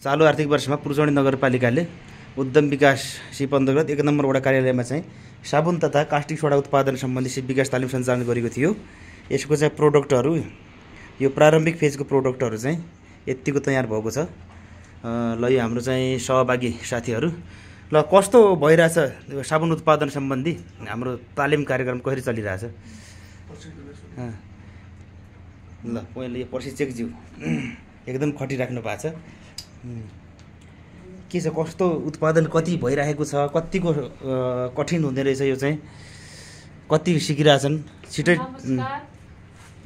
चालू आर्थिक वर्षमा पुर्चौडी नगरपालिकाले उद्यम विकास सिप अन्तर्गत 1 नम्बर वडा कार्यालयमा चाहिँ साबुन तथा कास्टिक सोडा उत्पादन सम्बन्धी सिप विकास तालिम सञ्चालन गरेको थियो। यसको चाहिँ प्रोडक्टहरू यो प्रारम्भिक फेजको प्रोडक्टहरू चाहिँ यतिको तयार भएको छ। ल यो हाम्रो चाहिँ सहभागी साथीहरू ल कस्तो भइरहेछ साबुन उत्पादन सम्बन्धी हाम्रो तालिम कार्यक्रम कसरी चलिरहेछ? ल पहिले यो प्रशिक्षकज्यू एकदम खटिराख्नु भएको छ। के छ कस्तो उत्पादन कति भइरहेको छ, कतिको कठिन हुँदै रहेछ यो चाहिँ, कति सिकिरहेछन् छिटै? नमस्कार,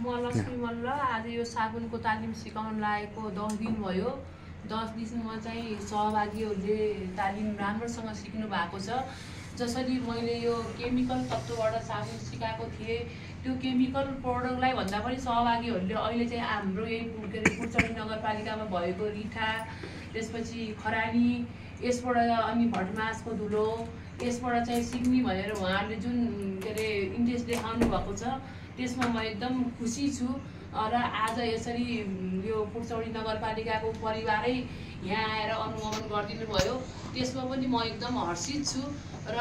म लक्ष्मी मल्ल। आज यो साबुनको तालिम सिकाउन लागेको 10 दिन भयो। 10 दिनमा चाहिँ सहभागीहरूले तालिम राम्रोसँग सिक्नु भएको छ। जसरी मैले यो केमिकल तत्त्वबाट साबुन सिकाएको थिएँ, त्यो केमिकल प्रोडक्टलाई भन्दा पनि सहभागीहरूले अहिले चाहिँ हाम्रो यही पुर्चौडी नगरपालिकामा भएको रिठा, त्यसपछि खरानी, यसबाट अनि भटमासको धुलो, यसबाट चाहिँ सिक्ने भनेर उहाँहरूले जुन के अरे इन्ट्रेस्ट देखाउनु भएको छ, त्यसमा म एकदम खुसी छु। र आज यसरी यो पुर्चौडी नगरपालिकाको परिवारै यहाँ आएर अनुगमन गरिदिनु भयो, त्यसमा पनि म एकदम हर्षित छु। र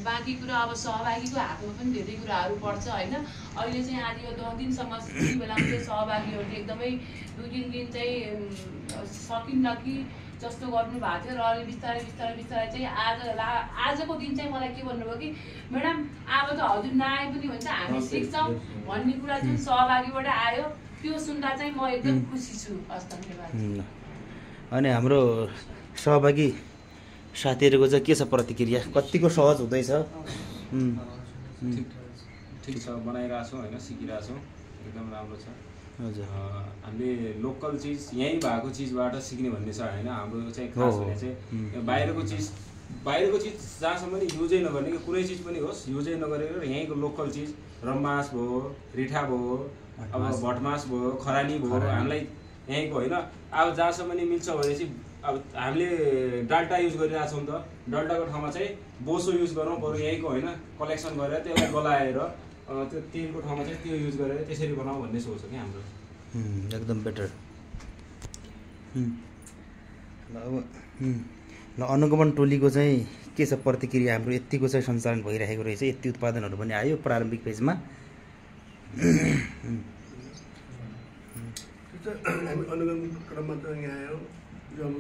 बाँकी कुरा अब सहभागीको हातमा पनि धेरै कुराहरू पर्छ होइन। अहिले चाहिँ आज यो 10 दिनसम्म यति बेलामा चाहिँ सहभागीहरूले एकदमै 2-3 दिन चाहिँ सकिन्न कि जस्तो गर्नुभएको थियो। र अहिले बिस्तारै बिस्तारै बिस्तारै चाहिँ आजको दिन चाहिँ मलाई के भन्नुभयो कि म्याडम अब त हजुर नआए पनि हुन्छ, हामी सिक्छौँ भन्ने कुरा जुन सहभागीबाट आयो त्यो सुन्दा चाहिँ म एकदम खुसी छु। हस्, धन्यवाद। अनि हाम्रो सहभागी साथीहरूको चाहिँ के छ प्रतिक्रिया, कतिको सहज हुँदैछ? ठिक छ, बनाइरहेछौँ होइन, सिकिरहेछौँ, एकदम राम्रो छ। हजुर, हामीले लोकल चिज यहीँ भएको चिजबाट सिक्ने भन्ने छ होइन। हाम्रो चाहिँ खास भने चाहिँ बाहिरको चिज जहाँसम्म नि युजै नगर्ने कि कुनै चिज पनि होस् युजै नगरेर यहीँको लोकल चिज रम्मास भयो, रिठा भयो, अब भटमास भयो, खरानी भयो, हामीलाई यहीँको होइन। अब जहाँसम्म नि मिल्छ भने चाहिँ अब हामीले डाल्टा युज गरिरहेछौँ त, डाल्टाको ठाउँमा चाहिँ बोसो युज गरौँ, बरु यहीँको होइन कलेक्सन गरेर त्यसलाई गलाएर त्यो तेलको ठाउँमा चाहिँ त्यो युज गरेर त्यसरी बनाऊ भन्ने सोच हो कि हाम्रो। एकदम बेटर। ल अनुगमन टोलीको चाहिँ के छ प्रतिक्रिया? हाम्रो यतिको चाहिँ सञ्चालन भइरहेको रहेछ, यति उत्पादनहरू पनि आयो प्रारम्भिक फेजमा। अनुगमन क्रममा त यहाँ आयो जो अब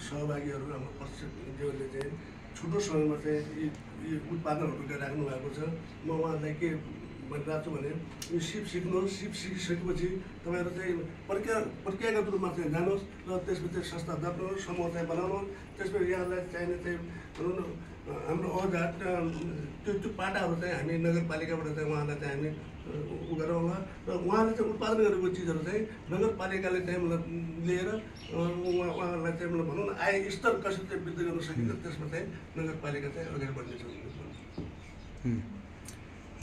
सहभागीहरू हाम्रो प्रशिक्षकज्यूहरूले चाहिँ छुटो समयमा चाहिँ यी उत्पादनहरू गरिराख्नु भएको छ। म उहाँलाई के भनिरहेको छु भने यो सिप सिक्नुहोस्, सिप सिकिसकेपछि तपाईँहरू चाहिँ प्रक्रियागत रूपमा चाहिँ जानुहोस् र त्यसपछि संस्था दर्नुहोस्, समूह चाहिँ बनाउनुहोस्। त्यसपछि यहाँलाई चाहिने चाहिँ भनौँ न हाम्रो औजार त्यो पाटाहरू चाहिँ हामी नगरपालिकाबाट चाहिँ उहाँलाई चाहिँ हामी उ गरौँला र उहाँले चाहिँ उत्पादन गरेको चिजहरू चाहिँ नगरपालिकाले चाहिँ मतलब लिएर उहाँहरूलाई चाहिँ मतलब भनौँ न आय स्तर कसरी चाहिँ वृद्धि गर्न सकिन्छ, त्यसमा चाहिँ नगरपालिका चाहिँ अगाडि बढ्नेछ।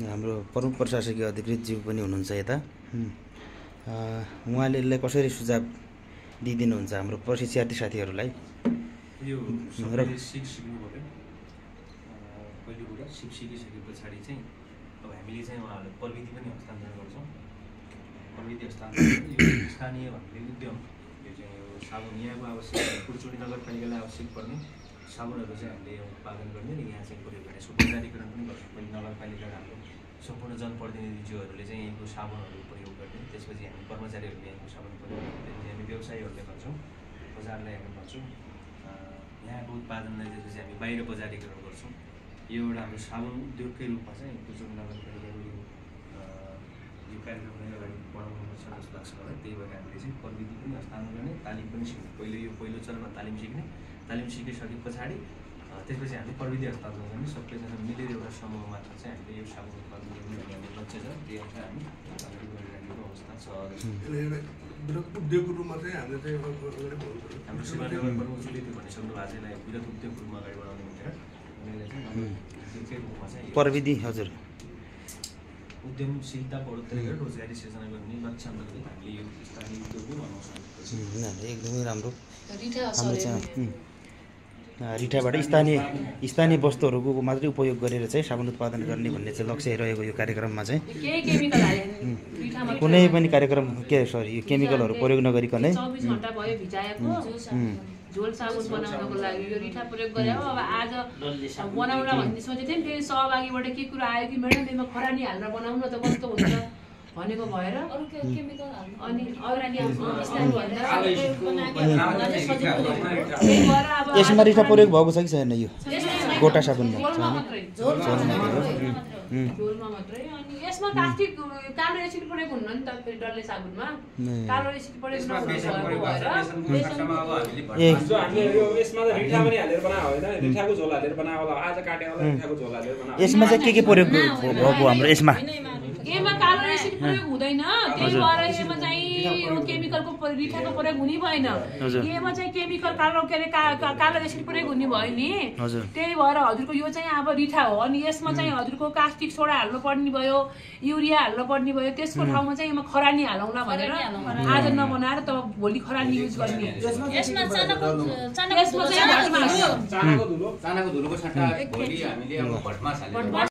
हाम्रो प्रमुख प्रशासकीय अधिकृतज्यू पनि हुनुहुन्छ यता, उहाँले यसलाई कसरी सुझाव दिइदिनुहुन्छ हाम्रो प्रशिक्षार्थी साथीहरूलाई? यो सबैले सिक्नु पऱ्यो। पहिलो कुरा सिप सिकिसके पछाडि चाहिँ अब हामीले चाहिँ उहाँहरूलाई प्रविधि पनि हस्तान्तरण गर्छौँ। प्रविधि हस्तान्तरण यो स्थानीय हामीले उद्यम यो चाहिँ यो साबुन यहाँको आवश्यक पुर्चौडी नगरपालिकालाई आवश्यक पर्ने साबुनहरू चाहिँ हामीले उत्पादन गर्ने र यहाँ चाहिँ प्रयोग गर्ने यसको बजारीकरण पनि गर्छौँ। पहिले नगरपालिका हाम्रो सम्पूर्ण जनप्रतिनिधिज्यूहरूले चाहिँ यहाँको साबुनहरू प्रयोग गर्ने, त्यसपछि हामी कर्मचारीहरूले यहाँको साबुन प्रयोग गर्ने, हामी व्यवसायीहरूले भन्छौँ, बजारलाई हामी भन्छौँ। यहाँको उत्पादनलाई त्यसपछि हामी बाहिर बजारीकरण गर्छौँ। यो एउटा हाम्रो साबुन उद्योगकै रूपमा चाहिँ पुर्चौडी नगरपालिकाको यो कार्यक्रमलाई अगाडि बढाउनुपर्छ जस्तो लाग्छ मलाई। त्यही भएर हामीले चाहिँ प्रविधि पनि हस्तान्तरण गर्ने, तालिम पनि सिक्ने। पहिलो चरणमा तालिम सिक्ने, तालिम सिकिसके पछाडि त्यसपछि हामीले प्रविधि हस्तान्तरण गर्ने, सबैजना मिलेर एउटा समूह मात्र चाहिँ हामीले यो साबुन उत्पादन गर्ने भन्ने हाम्रो लक्ष्य छ। त्यही अनुसार हामी अगाडि बढिरहेको अवस्था छ। उद्योगको रूपमा चाहिँ हामीले चाहिँ हाम्रो शिवनगर प्रमुखले त्यो भनिसक्नु भएको छ, यसलाई वृहत उद्योगको रूपमा अगाडि बढाउने भनेर। प्रविधि हजुर उद्यमशीलता बढोत्तरी गरेर रोजगारी सिर्जना गर्ने लक्ष्य अन्तर्गत हामीले यो स्थानीय उद्योगको बनाउँछौँ। एकदमै राम्रो। रिठाबाट स्थानीय वस्तुहरूको मात्रै उपयोग गरेर चाहिँ साबुन उत्पादन गर्ने भन्ने चाहिँ लक्ष्य रहेको यो कार्यक्रममा चाहिँ केही केमिकल हालेन रिठामा कुनै पनि कार्यक्रम यो केमिकलहरू प्रयोग नगरिकनै 24 घण्टा भयो भिजाएको झोल साबुन बनाउनको लागि यो रिठा प्रयोग गरे हो। अब आज बनाउला भन्ने सोचेको थिएँ, फेरि सहभागीबाट के कुरा आयो कि म्याडम यसमा खरानी हालेर बनाउनु न त कस्तो हुन्छ भनेको भएर अनि यसमा रिठा प्रयोग भएको छ कि छैन यो गोटा साबुनमा? झोलमा मात्रै। अनि यसमा कास्टिक कालो एसिड प्रयोग हुन्न नि त फेरि डल्ले साबुनमा कालो एसिड प्रयोग नहुने जो हामीले यो यसमा त रिठा पनि हालेर बनाएको होइन, रिठाको झोल हालेर बनाएको होला, आज काटेको होला रिठाको झोल हालेर बनाएको। यसमा चाहिँ के प्रयोग भएको हाम्रो यसमा कालो एसिड प्रयोग हुँदैन, त्यही भएर यसमा चाहिँ यो केमिकलको रिठाको प्रयोग हुने भएन। यसमा चाहिँ केमिकल कालो एसिड प्रयोग हुने भयो नि, त्यही भएर हजुरको यो चाहिँ अब रिठा हो। अनि यसमा चाहिँ हजुरको कास्टिक सोडा हाल्नु पर्ने भयो, युरिया हाल्नु पर्ने भयो, त्यसको ठाउँमा चाहिँ यसमा खरानी हालौँला भनेर आज नबनाएर त भोलि खरानी युज गर्ने। चानाको धुलोको सट्टा भोलि हामीले अब भटमास हाल्यो।